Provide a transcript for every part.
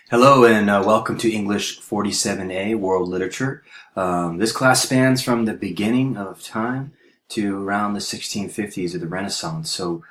Hello and welcome to English 47A World Literature. This class spans from the beginning of time to around the 1650s or the Renaissance. So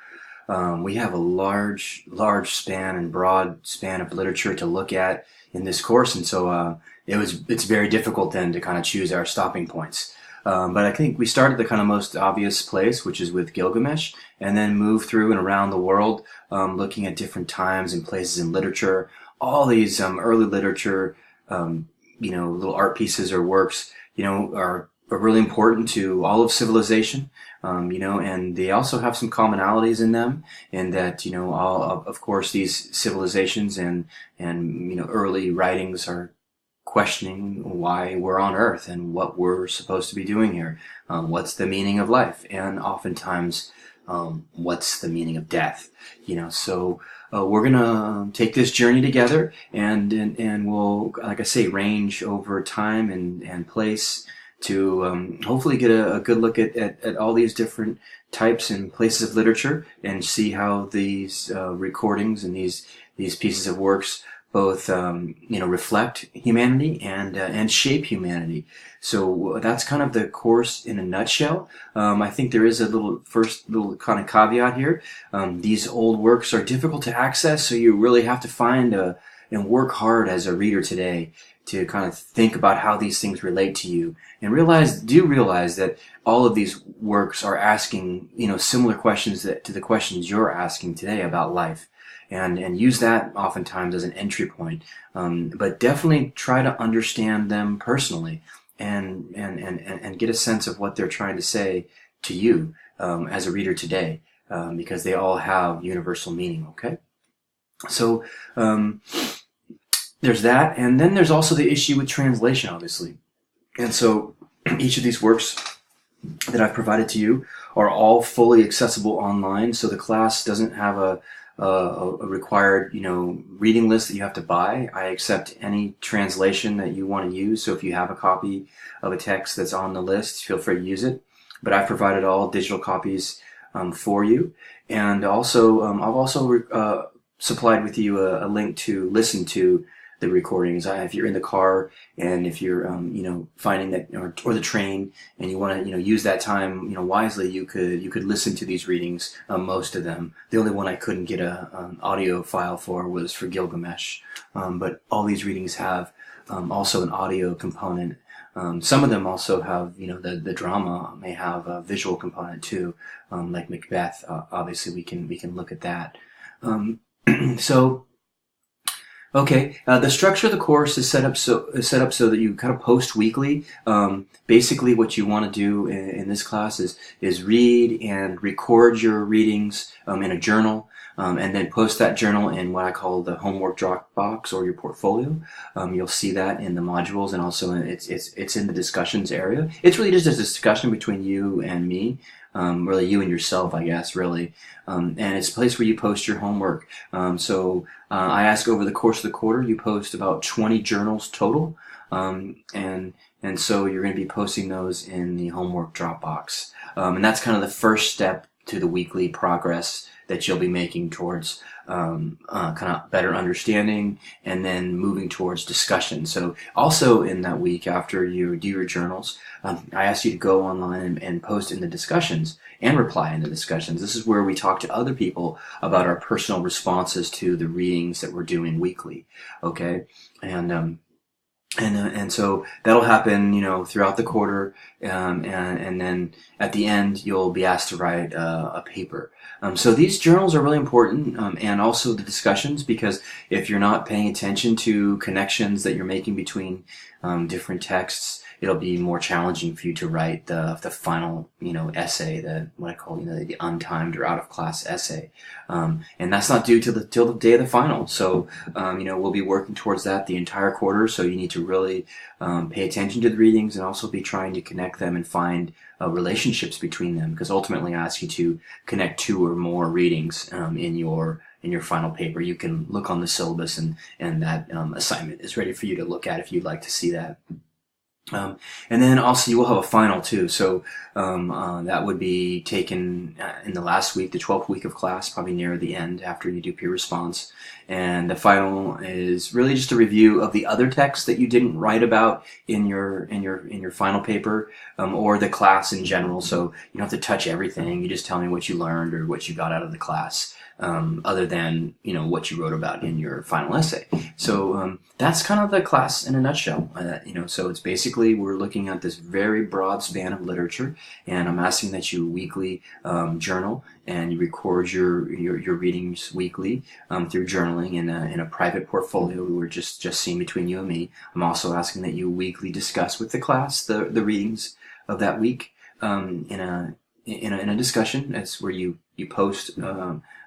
we have a large span and broad span of literature to look at in this course, and so it's very difficult then to kind of choose our stopping points. But I think we start at the kind of most obvious place, which is with Gilgamesh, and then move through and around the world, looking at different times and places in literature. All these early literature, little art pieces or works, are really important to all of civilization, and they also have some commonalities in them, in that, all of course, these civilizations and early writings are questioning why we're on Earth and what we're supposed to be doing here. What's the meaning of life? And oftentimes, what's the meaning of death? So we're gonna take this journey together, and we'll, like I say, range over time and place to hopefully get a good look at all these different types and places of literature, and see how these recordings and these pieces of works both reflect humanity and shape humanity. So that's kind of the course in a nutshell. I think there is a first little kind of caveat here. These old works are difficult to access, so you really have to find and work hard as a reader today to kind of think about how these things relate to you, and realize that all of these works are asking similar questions to the questions you're asking today about life. And use that oftentimes as an entry point, but definitely try to understand them personally, and get a sense of what they're trying to say to you as a reader today, because they all have universal meaning. Okay, so there's that, and then there's also the issue with translation, obviously. And so each of these works that I've provided to you are all fully accessible online, so the class doesn't have a required, reading list that you have to buy. I accept any translation that you want to use. So if you have a copy of a text that's on the list, feel free to use it. But I've provided all digital copies for you, and also I've also supplied with you a link to listen to the recordings. If you're in the car, and if you're finding that, or the train, and you want to use that time wisely, you could listen to these readings, most of them. The only one I couldn't get an audio file for was for Gilgamesh, but all these readings have also an audio component. Some of them also have, the drama may have a visual component too, like Macbeth. Obviously we can look at that. Okay, the structure of the course is set up so that you kind of post weekly. Basically, what you want to do in this class is read and record your readings in a journal, and then post that journal in what I call the homework Dropbox or your portfolio. You'll see that in the modules, and also it's in the discussions area. It's really just a discussion between you and me. Really you and yourself, I guess, really. And it's a place where you post your homework. So I ask over the course of the quarter, you post about 20 journals total. And so you're going to be posting those in the homework Dropbox. And that's kind of the first step to the weekly progress that you'll be making towards kind of better understanding, and then moving towards discussion. So also in that week after you do your journals, I ask you to go online and post in the discussions and reply in the discussions. This is where we talk to other people about our personal responses to the readings that we're doing weekly. Okay, and so that'll happen, throughout the quarter, and then at the end you'll be asked to write a paper. So these journals are really important, and also the discussions, because if you're not paying attention to connections that you're making between different texts, it'll be more challenging for you to write the final essay, what I call the untimed or out of class essay, and that's not due till the day of the final. So we'll be working towards that the entire quarter. So you need to really pay attention to the readings, and also be trying to connect them and find relationships between them, because ultimately I ask you to connect two or more readings in your final paper. You can look on the syllabus, and that assignment is ready for you to look at if you'd like to see that. And then also you will have a final too. So that would be taken in the last week, the 12th week of class, probably near the end after you do peer response. And the final is really just a review of the other texts that you didn't write about in your final paper, or the class in general. So you don't have to touch everything. You just tell me what you learned or what you got out of the class. Other than what you wrote about in your final essay. So that's kind of the class in a nutshell. So it's basically we're looking at this very broad span of literature, and I'm asking that you weekly journal and you record your readings weekly through journaling in a private portfolio we're just seeing between you and me. I'm also asking that you weekly discuss with the class the readings of that week in a discussion. That's where you post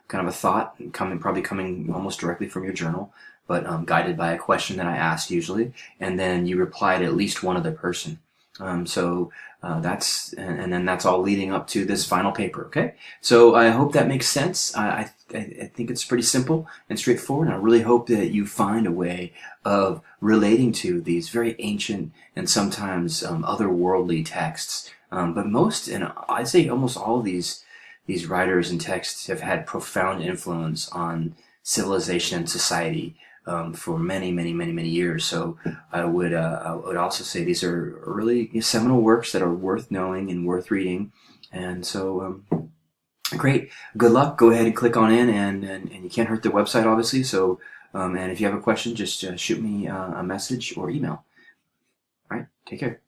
kind of a thought probably coming almost directly from your journal, but guided by a question that I asked usually, and then you reply to at least one other person. That's and then that's all leading up to this final paper. Okay, so I hope that makes sense. I think it's pretty simple and straightforward, and I really hope that you find a way of relating to these very ancient and sometimes otherworldly texts. But most, and I'd say almost all of these writers and texts have had profound influence on civilization and society for many, many, many, many years. So I would also say these are really seminal works that are worth knowing and worth reading. And so great, good luck. Go ahead and click on in, and you can't hurt the website, obviously. So and if you have a question, just shoot me a message or email. All right, take care.